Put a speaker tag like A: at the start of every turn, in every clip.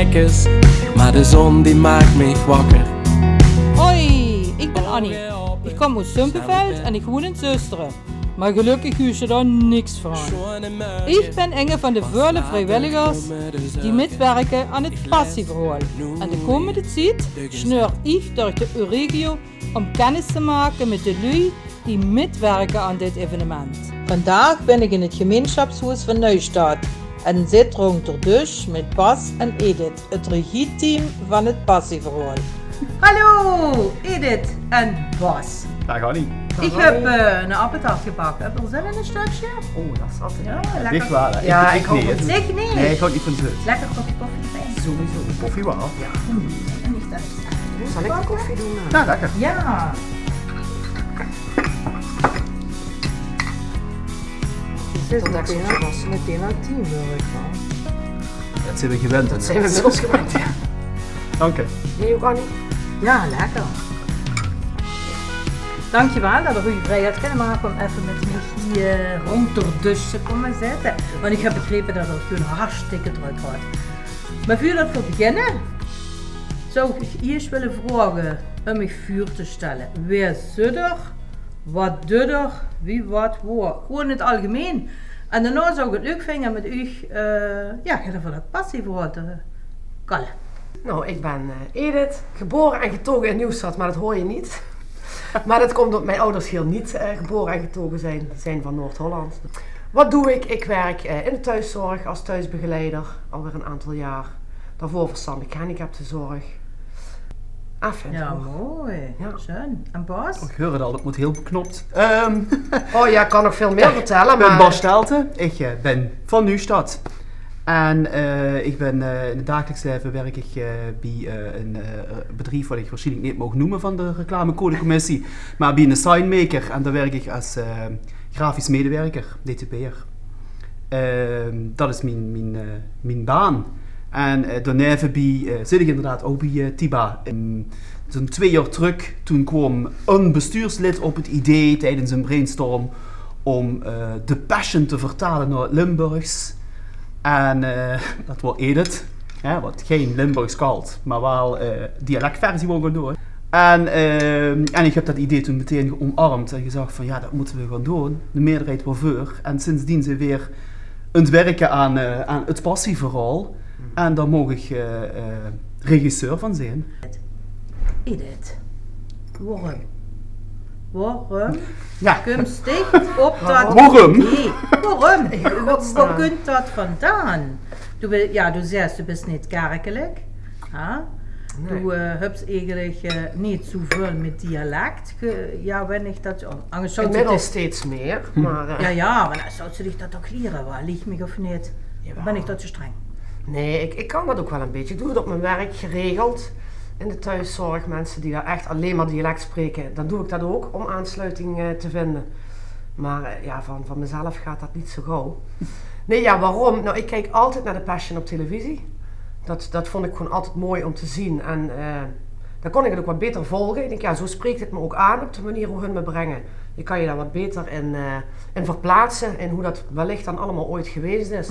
A: lekkers, maar de zon die maakt me wakker.
B: Hoi, ik ben Annie. Ik kom uit Sumpenveld en ik woon in Zusteren. Maar gelukkig huur je daar niks van. Ik ben een van de vele vrijwilligers die metwerken aan het passieverhaal. En de komende tijd sneur ik door de regio om kennis te maken met de lui die metwerken aan dit evenement. Vandaag ben ik in het gemeenschapshuis van Neustadt en zit rond de dus met Bas en Edith, het regieteam van het passieverhaal. Hallo Edith en Bas.
C: Dag Annie.
B: Ik heb een appeltaart gebakken. Heb je er zin in een stukje?
C: Oh, dat is altijd.
B: Ja, lekker.
C: Dicht waar.
B: Ja, ik hou
C: niet.
B: van dik niet.
C: Nee, ik hou niet van zoet.
B: Lekker kopje koffie erbij.
C: Sowieso. Koffie wel?
B: Ja. En niet thuis.
D: Zal ik de koffie doen?
C: Ja, lekker.
B: Ja.
D: Het is meteen aan teamwork.
C: Dat zijn we gewend.
D: Dat zijn we inmiddels gewend, ja.
C: Dank je.
D: Jij ook, Annie?
B: Ja, lekker. Dankjewel dat we u vrijheid kunnen maken om even met me hier rond de dus te komen zitten. Want ik heb begrepen dat het gewoon hartstikke druk gaat. Maar voordat we beginnen, zou ik eerst willen vragen om mij vuur te stellen. Wie zit er? Wat doet er? Wie wat waar? Gewoon in het algemeen. En daarna zou ik het leuk vinden met u, voor dat passieverhaal te kallen.
D: Nou, ik ben Edith, geboren en getogen in Nieuwstad, maar dat hoor je niet. Maar dat komt omdat mijn ouders hier niet geboren en getogen zijn. Die zijn van Noord-Holland. Wat doe ik? Ik werk in de thuiszorg als thuisbegeleider, alweer een aantal jaar. Daarvoor verstandelijk gehandicaptenzorg.
B: Ja, mooi.
D: Ja.
B: Schön. En Bas?
C: Ik hoor het al, het moet heel beknopt.
D: Oh ja, ik kan nog veel meer vertellen,
C: Ik ben
D: maar...
C: Bas Stelten. Ik ben van Nieuwstad. En ik ben in het dagelijks leven werk ik bij een bedrijf wat ik waarschijnlijk niet mag noemen van de reclamecodecommissie, maar bij een signmaker en daar werk ik als grafisch medewerker, DTP'er. Dat is mijn baan. En daarnaast zit ik inderdaad ook bij TIBA. Zo'n 2 jaar terug, toen kwam een bestuurslid op het idee tijdens een brainstorm om de passion te vertalen naar het Limburgs. En dat was Edith, wat geen Limburgs kalt, maar wel dialectversie wou gaan doen. En ik heb dat idee toen meteen omarmd en gezegd van ja, dat moeten we gaan doen. De meerderheid was voor. En sindsdien zijn we weer aan het werken aan het passieverhaal. En daar mogen ik regisseur van zijn.
B: Edith, waarom?
C: Ja.
B: Kom sticht op dat
C: Waarom?
B: idee. Waarom?
D: godsnaam.
B: Waar komt dat vandaan? Du zegt, du bent niet kerkelijk.
D: Nee.
B: Du hebt eigenlijk niet zoveel met dialect. Wanneer dat...
D: Inmiddels steeds meer, maar...
B: maar dan zou ze zich dat ook leren, waar liegt me of niet?
D: Jawel.
B: Ben ik dat te streng?
D: Nee, ik kan dat ook wel een beetje. Ik doe het op mijn werk geregeld. In de thuiszorg, mensen die daar echt alleen maar dialect spreken, dan doe ik dat ook om aansluiting te vinden. Maar van mezelf gaat dat niet zo gauw. Nee, waarom? Nou, ik kijk altijd naar de Passion op televisie. Dat vond ik gewoon altijd mooi om te zien. En dan kon ik het ook wat beter volgen. Ik denk, zo spreekt het me ook aan op de manier hoe hun me brengen. Je kan je daar wat beter in verplaatsen in hoe dat wellicht dan allemaal ooit geweest is.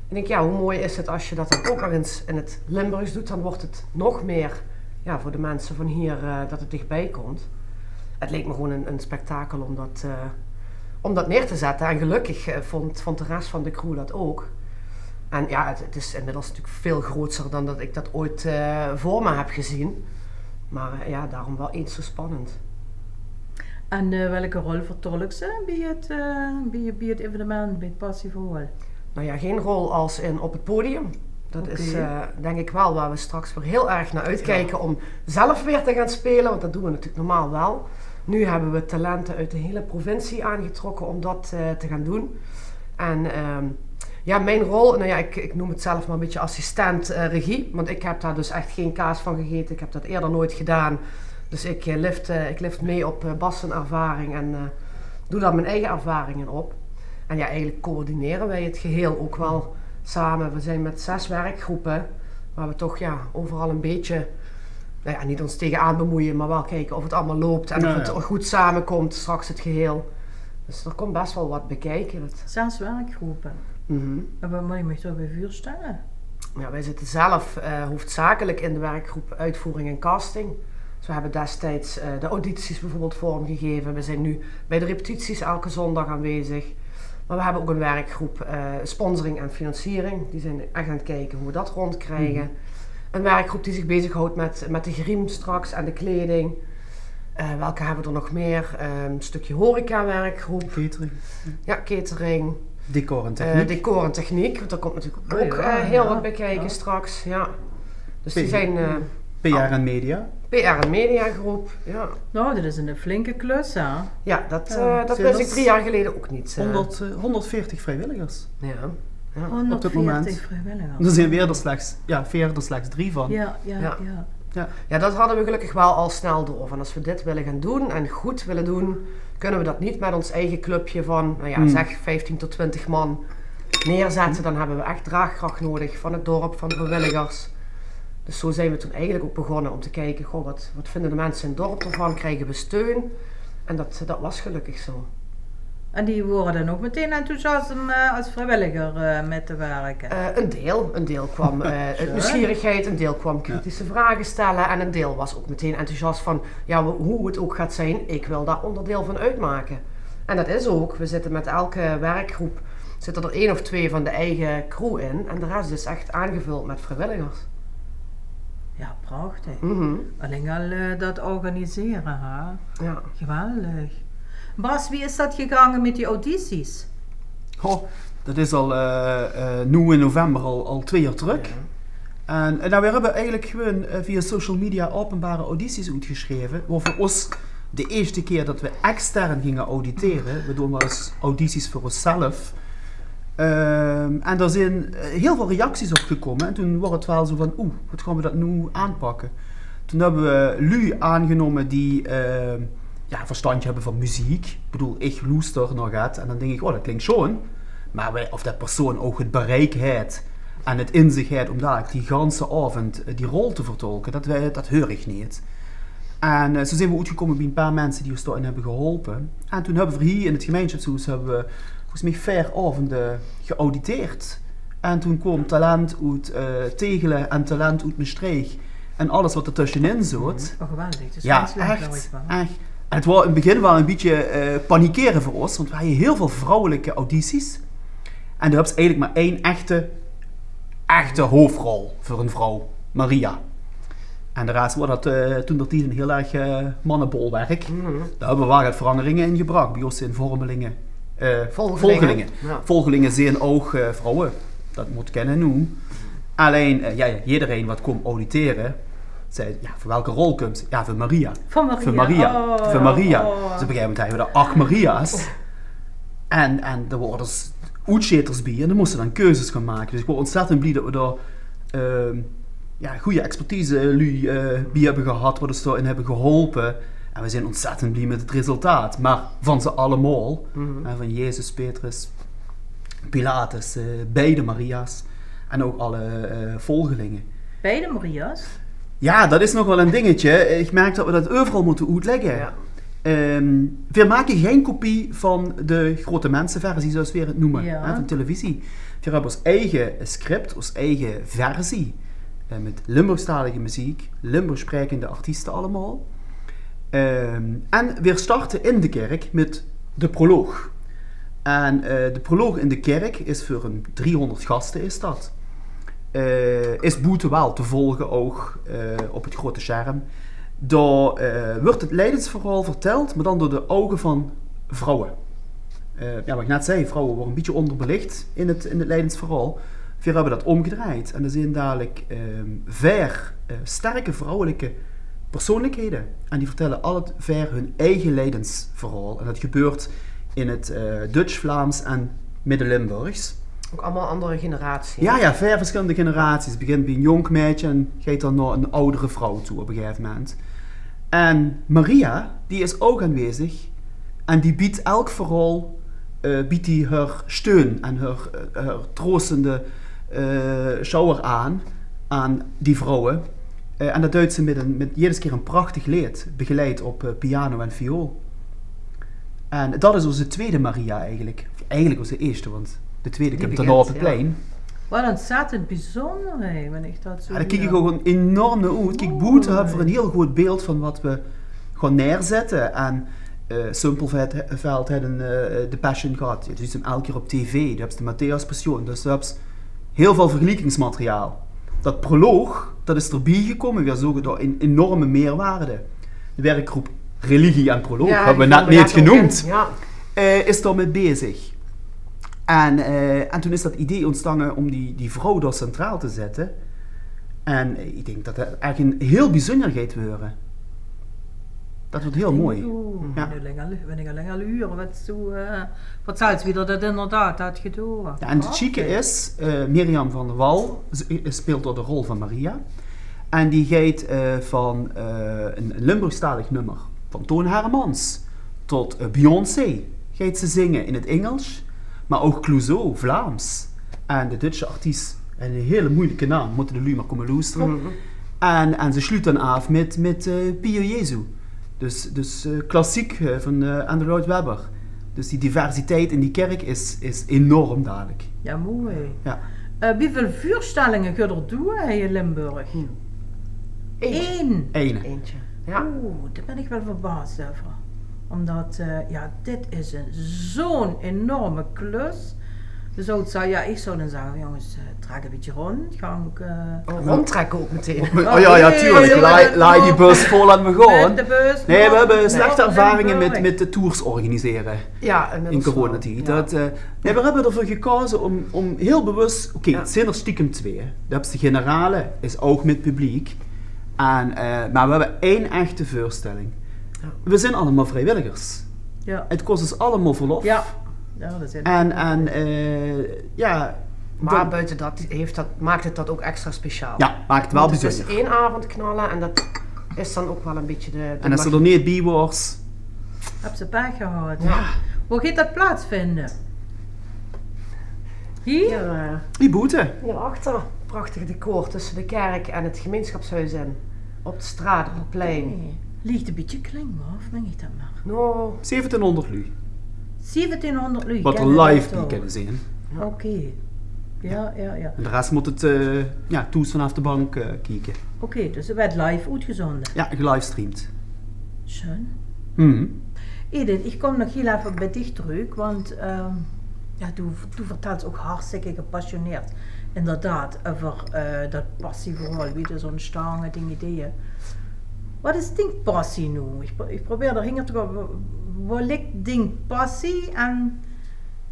D: En ik denk, hoe mooi is het als je dat dan ook nog eens in het Limburgs doet, dan wordt het nog meer voor de mensen van hier dat het dichtbij komt. Het leek me gewoon een spektakel om dat neer te zetten. En gelukkig vond de rest van de crew dat ook. En het is inmiddels natuurlijk veel groter dan dat ik dat ooit voor me heb gezien. Maar daarom wel eens zo spannend.
B: En welke rol vertolkt ze bij het evenement, bij het passieverhaal?
D: Nou geen rol als in op het podium. Dat is denk ik wel waar we straks weer heel erg naar uitkijken om zelf weer te gaan spelen, want dat doen we natuurlijk normaal wel. Nu hebben we talenten uit de hele provincie aangetrokken om dat te gaan doen. En mijn rol, ik noem het zelf maar een beetje assistent regie, want ik heb daar dus echt geen kaas van gegeten. Ik heb dat eerder nooit gedaan. Dus ik lift mee op Bas' ervaring en doe daar mijn eigen ervaringen op. En eigenlijk coördineren wij het geheel ook wel samen. We zijn met 6 werkgroepen, waar we toch overal een beetje, niet ons tegenaan bemoeien, maar wel kijken of het allemaal loopt en of het goed samenkomt, straks het geheel. Dus er komt best wel wat bekijken.
B: 6 werkgroepen. En wat moet je me zo bij vuur stellen?
D: Ja, wij zitten zelf hoofdzakelijk in de werkgroep uitvoering en casting. Dus we hebben destijds de audities bijvoorbeeld vormgegeven. We zijn nu bij de repetities elke zondag aanwezig. Maar we hebben ook een werkgroep sponsoring en financiering. Die zijn echt aan het kijken hoe we dat rondkrijgen. Een werkgroep die zich bezighoudt met de griem straks en de kleding. Welke hebben we er nog meer? Een stukje horeca-werkgroep.
C: Catering.
D: Ja, catering.
C: Decor en techniek.
D: Decor en techniek, want daar komt natuurlijk ook heel wat bij kijken straks. Ja. Dus die zijn...
C: PR en media.
D: PR en media groep, ja.
B: Nou, dat is een flinke klus, hè?
D: Ja, dat wist ik 3 jaar geleden ook niet.
C: 140 vrijwilligers.
D: Ja.
B: 140
C: op dit moment.
B: vrijwilligers.
C: Er zijn weer er slechts 3 van.
D: Ja, dat hadden we gelukkig wel al snel door. Van als we dit willen gaan doen en goed willen doen, kunnen we dat niet met ons eigen clubje van, zeg 15 tot 20 man neerzetten. Dan hebben we echt draagkracht nodig van het dorp, van de vrijwilligers. Dus zo zijn we toen eigenlijk ook begonnen om te kijken, goh, wat vinden de mensen in het dorp ervan? Krijgen we steun? En dat was gelukkig zo.
B: En die worden dan ook meteen enthousiast om als vrijwilliger mee te werken?
D: Een deel kwam uit nieuwsgierigheid, een deel kwam kritische vragen stellen en een deel was ook meteen enthousiast van hoe het ook gaat zijn, ik wil daar onderdeel van uitmaken. En dat is ook, we zitten met elke werkgroep, zitten er 1 of 2 van de eigen crew in en de rest is echt aangevuld met vrijwilligers.
B: Ja, prachtig. Alleen al dat organiseren, hè?
D: Ja.
B: Geweldig. Bas, wie is dat gegaan met die audities?
C: Oh, dat is al nu in november al 2 jaar terug. Ja. En we hebben eigenlijk gewoon via social media openbare audities uitgeschreven. Waar voor ons de eerste keer dat we extern gingen auditeren. We doen wel eens audities voor onszelf. En daar zijn heel veel reacties op gekomen. En toen was het wel zo van, wat gaan we dat nu aanpakken? Toen hebben we Lu aangenomen die verstandje hebben van muziek. Ik bedoel, ik loester nog het. En dan denk ik, dat klinkt schoon. Maar of dat persoon ook het bereik heeft en het in zich heeft om daar die ganse avond die rol te vertolken, dat hoor ik niet. En zo zijn we uitgekomen bij een paar mensen die ons daarin hebben geholpen. En toen hebben we hier in het gemeenschapshuis volgens mij 4 avonden geauditeerd. En toen kwam talent uit Tegelen en talent uit Maastricht. En alles wat er tussenin zat.
B: Oh, geweldig. Dus
C: echt. En het was in het begin wel een beetje panikeren voor ons. Want we hadden heel veel vrouwelijke audities. En daar hebben ze eigenlijk maar 1 echte hoofdrol voor een vrouw. Maria. En de rest was dat toen dat een heel erg mannenbolwerk. Daar hebben we wat veranderingen in gebracht. Bij ons in vormelingen. Volgelingen. Ja. Volgelingen zijn ook vrouwen. Dat moet kennen nu. Alleen, iedereen wat komt auditeren, zei, voor welke rol komt ze? Ja, voor Maria.
B: Voor Maria.
C: Voor Maria. Dus op een gegeven moment hebben we er 8 Maria's. En er worden uitscheters bij en dan moesten dan keuzes gaan maken. Dus ik word ontzettend blij dat we daar goede expertise bij hebben gehad, wat ons daarin hebben geholpen. En we zijn ontzettend blij met het resultaat. Maar van ze allemaal, van Jezus, Petrus, Pilatus, beide Maria's en ook alle volgelingen.
B: Beide Maria's?
C: Ja, dat is nog wel een dingetje. Ik merk dat we dat overal moeten uitleggen. Ja. We maken geen kopie van de grote mensenversie, zoals we het noemen, van televisie. We hebben ons eigen script, ons eigen versie, met Limburgstalige muziek, Limburgs sprekende artiesten allemaal. En we starten in de kerk met de proloog. En de proloog in de kerk is voor een 300 gasten is dat. Is boete wel te volgen ook op het grote scherm. Daar wordt het lijdensverhaal verteld, maar dan door de ogen van vrouwen. Wat ik net zei, vrouwen worden een beetje onderbelicht in het lijdensverhaal. We hebben dat omgedraaid. En er zijn dadelijk 4 sterke vrouwelijke persoonlijkheden. En die vertellen alle 4 hun eigen lijdensverhaal. En dat gebeurt in het Dutch, Vlaams en Midden-Limburgs.
D: Ook allemaal andere generaties.
C: Ja, 4 verschillende generaties. Het begint bij een jong meisje en gaat dan naar een oudere vrouw toe op een gegeven moment. En Maria, die is ook aanwezig. En die biedt elk verhaal, biedt die haar steun en haar troostende schouder aan die vrouwen. En dat doet ze met iedere keer een prachtig lied, begeleid op piano en viool. En dat is onze tweede Maria eigenlijk. Eigenlijk onze eerste, want de tweede komt daarna op het plein.
B: Wat ontzettend bijzonder, hè, wanneer ik dat zo...
C: Ja, daar kijk ik gewoon enorm naar uit. Kijk, Boete hebben we een heel goed beeld van wat we gaan neerzetten. En Simpelveld hadden de Passion gehad. Ja, dus hem elke keer op tv. Je hebt de Matthäus Passion. Dus je hebt heel veel vergelijkingsmateriaal. Dat proloog, dat is erbij gekomen. We zoeken daar een enorme meerwaarde. De werkgroep Religie en Proloog, hebben we net niet genoemd, is daarmee bezig. En toen is dat idee ontstaan om die vrouw daar centraal te zetten. En ik denk dat het eigenlijk een heel bijzonder gaat worden. Dat wordt heel mooi.
B: Ja. Wanneer ik alleen al uren, wat zelfs weer dat inderdaad had gedaan.
C: Ja, en het chique is, Mirjam van der Wal speelt door de rol van Maria. En die gaat van een Limburgstalig nummer van Toon Hermans tot Beyoncé gaat ze zingen in het Engels. Maar ook Clouseau, Vlaams. En de Duitse artiest, een hele moeilijke naam, moeten de lui maar komen luisteren. En ze sluit dan af met Pio Jezu. Dus klassiek van Andrew Lloyd Webber. Dus die diversiteit in die kerk is enorm dadelijk.
B: Ja, mooi.
C: Ja.
B: Hoeveel vuurstellingen kun je er doen in Limburg?
D: Eentje. Ja.
B: Oeh, daar ben ik wel verbaasd over. Omdat, dit is zo'n enorme klus. Dus ik zou dan zeggen, jongens, trek een beetje rond.
D: Rondtrekken ook meteen.
C: Ja, tuurlijk. Laai die bus vol aan me gaan.
B: De bus,
C: nee, we hebben slechte ervaringen met de tours organiseren.
D: Ja,
C: in coronatijd. Ja. We hebben ervoor gekozen om heel bewust... Het zijn er stiekem 2. Dat hebben de generale, is ook met publiek. Maar we hebben 1 echte voorstelling. Ja. We zijn allemaal vrijwilligers. Ja. Het kost ons allemaal verlof.
B: Ja, dat is het.
D: Maar buiten dat maakt het dat ook extra speciaal.
C: Ja, maakt het wel bijzonder.
D: Het is 1 avond knallen en dat is dan ook wel een beetje de
C: en als ze er niet bij was...
B: Heb ze pech gehad. Ja. Hoe gaat dat plaatsvinden? Hier?
C: Die Boete.
D: Hierachter. Prachtig decor tussen de kerk en het gemeenschapshuis in. Op de straat, op het plein.
B: Okay. Ligt een beetje klein, of meng ik dat maar?
D: No.
C: 1700 lui.
B: 1700 lui.
C: Wat er live bij kunnen zien.
B: Ja. Oké. Ja.
C: En de rest moet het toes vanaf de bank kijken.
B: Oké, dus het werd live uitgezonden?
C: Ja, gelivestreamd.
B: Schön.
D: Edith,
B: ik kom nog heel even bij dich terug, want du vertelt ook hartstikke gepassioneerd. Inderdaad, over dat passieverhaal, wie er zo'n stangen, dingen. Wat is ding passie nu? Ik probeer er hingen te komen. Waar ligt ding passie en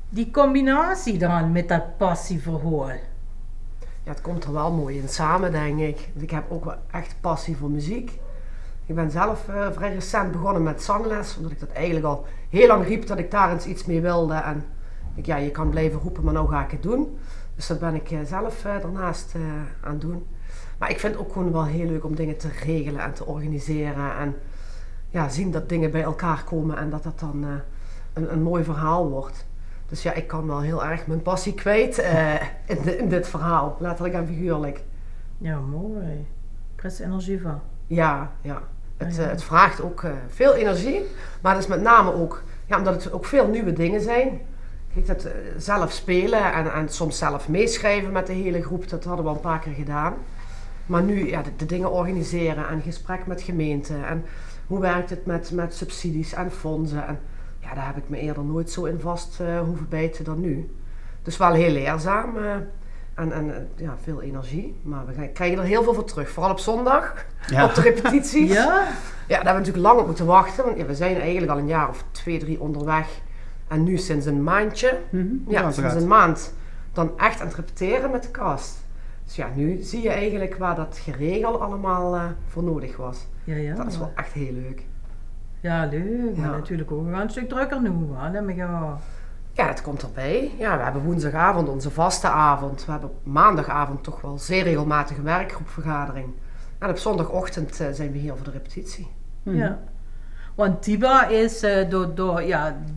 B: die combinatie dan met dat passieverhaal?
D: Ja, het komt er wel mooi in samen, denk ik. Ik heb ook wel echt passie voor muziek. Ik ben zelf vrij recent begonnen met zangles, omdat ik dat eigenlijk al heel lang riep dat ik daar eens iets mee wilde. En je kan blijven roepen, maar nou ga ik het doen. Dus dat ben ik zelf daarnaast aan het doen. Maar ik vind het ook gewoon wel heel leuk om dingen te regelen en te organiseren. En zien dat dingen bij elkaar komen en dat dat dan een mooi verhaal wordt. Dus ja, ik kan wel heel erg mijn passie kwijt in dit verhaal, letterlijk en figuurlijk.
B: Ja, mooi. Krijg je energie van?
D: Ja. Het vraagt ook veel energie, maar het is met name ook, omdat het ook veel nieuwe dingen zijn. Kijk, dat zelf spelen en soms zelf meeschrijven met de hele groep, dat hadden we al een paar keer gedaan. Maar nu de dingen organiseren en gesprek met gemeenten en hoe werkt het met subsidies en fondsen. En daar heb ik me eerder nooit zo in vast hoeven bijten dan nu. Dus wel heel leerzaam en veel energie. Maar we krijgen er heel veel voor terug, vooral op zondag, op de repetities.
B: Ja,
D: daar hebben we natuurlijk lang op moeten wachten, want we zijn eigenlijk al een jaar of 2, 3 onderweg. En nu sinds een maandje, sinds een maand, dan echt aan het repeteren met de cast. Dus nu zie je eigenlijk waar dat geregel allemaal voor nodig was.
B: Ja.
D: Dat is wel echt heel leuk.
B: Ja, leuk. Maar natuurlijk ook een stuk drukker nu.
D: Ja, dat komt erbij. Ja, we hebben woensdagavond onze vaste avond. We hebben maandagavond toch wel zeer regelmatig een werkgroepvergadering. En op zondagochtend zijn we hier voor de repetitie.
B: Ja. Want Tiba is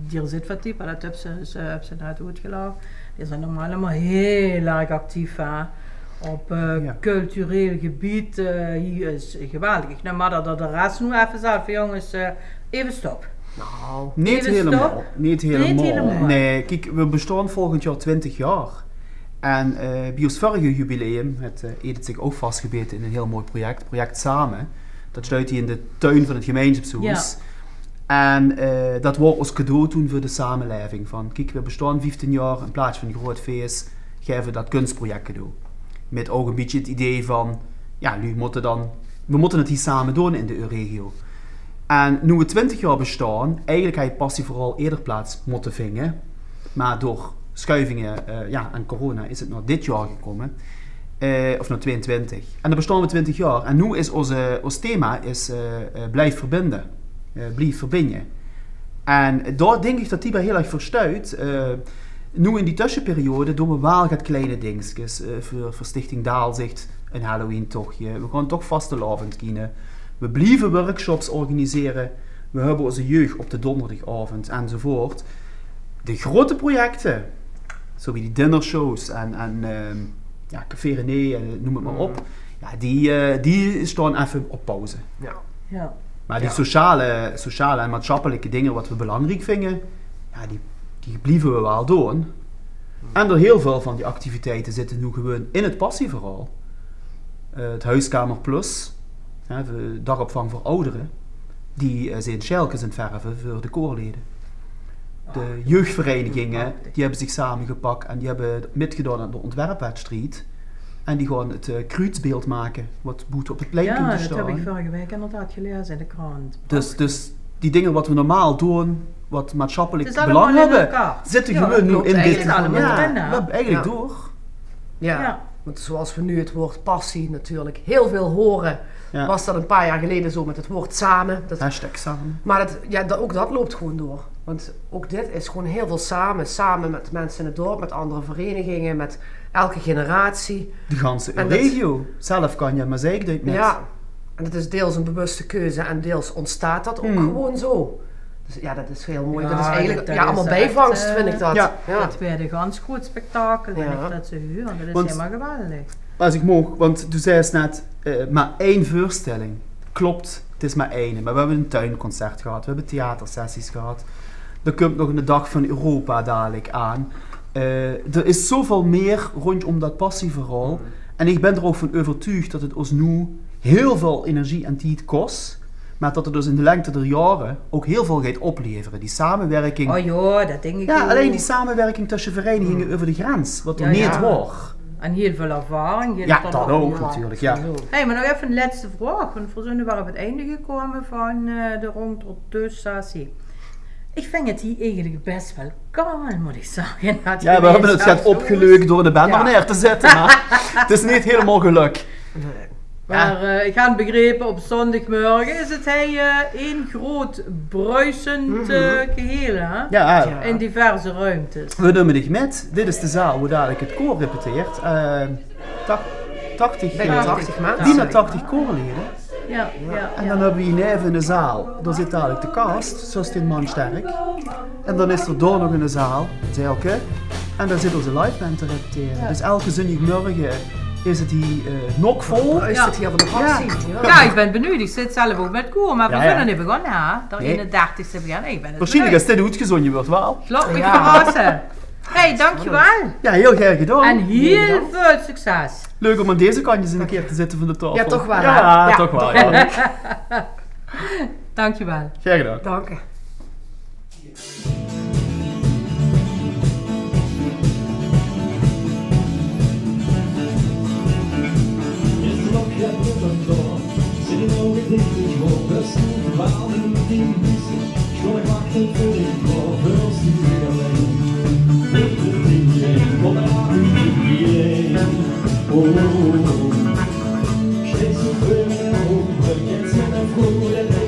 B: die zit van Tiba, dat heb ze net uitgelaten. Die zijn normaal allemaal heel erg actief op cultureel gebied. Hier is geweldig. Nou, maar dat de rest nu even zegt van jongens, even stop.
C: Nou, niet helemaal. Nee, kijk, we bestaan volgend jaar 20 jaar. En bij ons vorige jubileum heeft Edith zich ook vastgebeten in een heel mooi project Samen. Dat sluit hij in de tuin van het gemeenschapshuis. Ja. En dat was ons cadeau toen voor de samenleving. Van, kijk, we bestaan 15 jaar, in plaats van een groot feest, geven we dat kunstproject cadeau. Met ook een beetje het idee van, ja, we moeten het hier samen doen in de regio. En nu we 20 jaar bestaan, eigenlijk had je passie vooral eerder plaats moeten vinden. Maar door schuivingen en corona is het naar dit jaar gekomen. Of naar 22. En dan bestaan we 20 jaar. En nu is ons thema blijf verbinden. Blijf verbinden. En daar denk ik dat die bij heel erg verstuit. Nu in die tussenperiode doen we wel wat kleine dingetjes. Voor Stichting Daalzicht een Halloween tochtje. We gaan toch vastelavond kiezen. We blijven workshops organiseren. We hebben onze jeugd op de donderdagavond enzovoort. De grote projecten, zoals die dinnershows en Café René en noem het maar op, ja, die staan even op pauze. Ja. Maar die sociale en maatschappelijke dingen wat we belangrijk vinden, ja, die blijven we wel doen. En door heel veel van die activiteiten zitten nu gewoon in het passieverhaal. Het Huiskamer Plus, de dagopvang voor ouderen, die zijn sjelkens aan het verven voor de koorleden. De jeugdverenigingen, die hebben zich samengepakt en die hebben metgedaan aan de ontwerpwedstrijd. En die gaan het kruidsbeeld maken, wat boet op het plein komt te staan.
B: Ja, dat heb ik vorige week inderdaad gelezen in de krant.
C: Dus die dingen wat we normaal doen, wat maatschappelijk belang hebben, zitten gewoon nu in dit. Eigenlijk door.
D: Ja, want zoals we nu het woord passie natuurlijk heel veel horen, was dat een paar jaar geleden zo met het woord samen.
C: Hashtag samen.
D: Maar ook dat loopt gewoon door. Want ook dit is gewoon heel veel samen met mensen in het dorp, met andere verenigingen, met elke generatie.
C: De ganse regio. Zelf kan je maar zeggen dat met.
D: Ja, en het is deels een bewuste keuze en deels ontstaat dat ook gewoon zo. Dus ja, dat is heel mooi.
B: Ja,
D: dat is eigenlijk
B: dat
D: allemaal bijvangst, vind ik dat.
B: Dat werd een ganz goed spektakel, vind ik dat ze huren. Dat is helemaal geweldig.
C: Als ik mocht, want toen zei ze net, maar één voorstelling. Klopt, het is maar één. Maar we hebben een tuinconcert gehad, we hebben theatersessies gehad. Er komt nog een dag van Europa dadelijk aan. Er is zoveel meer rondom dat passieverhaal. En ik ben er ook van overtuigd dat het ons nu heel veel energie en tijd kost. Maar dat het dus in de lengte der jaren ook heel veel gaat opleveren. Die samenwerking.
B: Oh ja, dat denk ik ook.
C: Ja, alleen die samenwerking tussen verenigingen over de grens. Wat er niet wordt.
B: En heel veel ervaring.
C: Ja, dat ook natuurlijk, ja.
B: Hey, maar nog even een laatste vraag. Want we zijn op het einde gekomen van de rondtosessie. Ik vind het hier eigenlijk best wel kalm, moet ik zeggen.
C: Ja, we hebben het net opgeleukt door de band neer te zetten, maar het is niet helemaal geluk.
B: Maar ik had begrepen, op zondagmorgen is het één groot bruisend geheel, hè?
C: Ja.
B: In diverse ruimtes.
C: We nemen dich met. Dit is de zaal waar dadelijk het koor repeteert. 80 koorleden.
B: Ja.
C: En dan hebben we hier neven in de zaal. Daar zit dadelijk de cast, zoals dit man sterk. En dan is er door nog in de zaal, Zelke. En daar zit onze live band te repeteren. Ja. Dus elke zondagmorgen is het hier nokvol.
D: Is het hier van de actie?
B: Ja, ik ben benieuwd. Ik zit zelf ook met koor, maar we zullen niet begonnen, hè? Daar in de 30ste beginnen.
C: Waarschijnlijk als dit goed gezongen wordt wel.
B: Klopt, ik verrassen. Hey, dankjewel.
C: Ja, heel graag gedaan.
B: En heel veel succes.
C: Leuk om aan deze kantjes een keer te zitten van de tafel.
D: Ja, toch wel.
C: Ja, toch wel. Ja.
B: Dankjewel.
C: Graag gedaan.
D: Dank je.
E: Steht zu früh herum, jetzt in der Früh,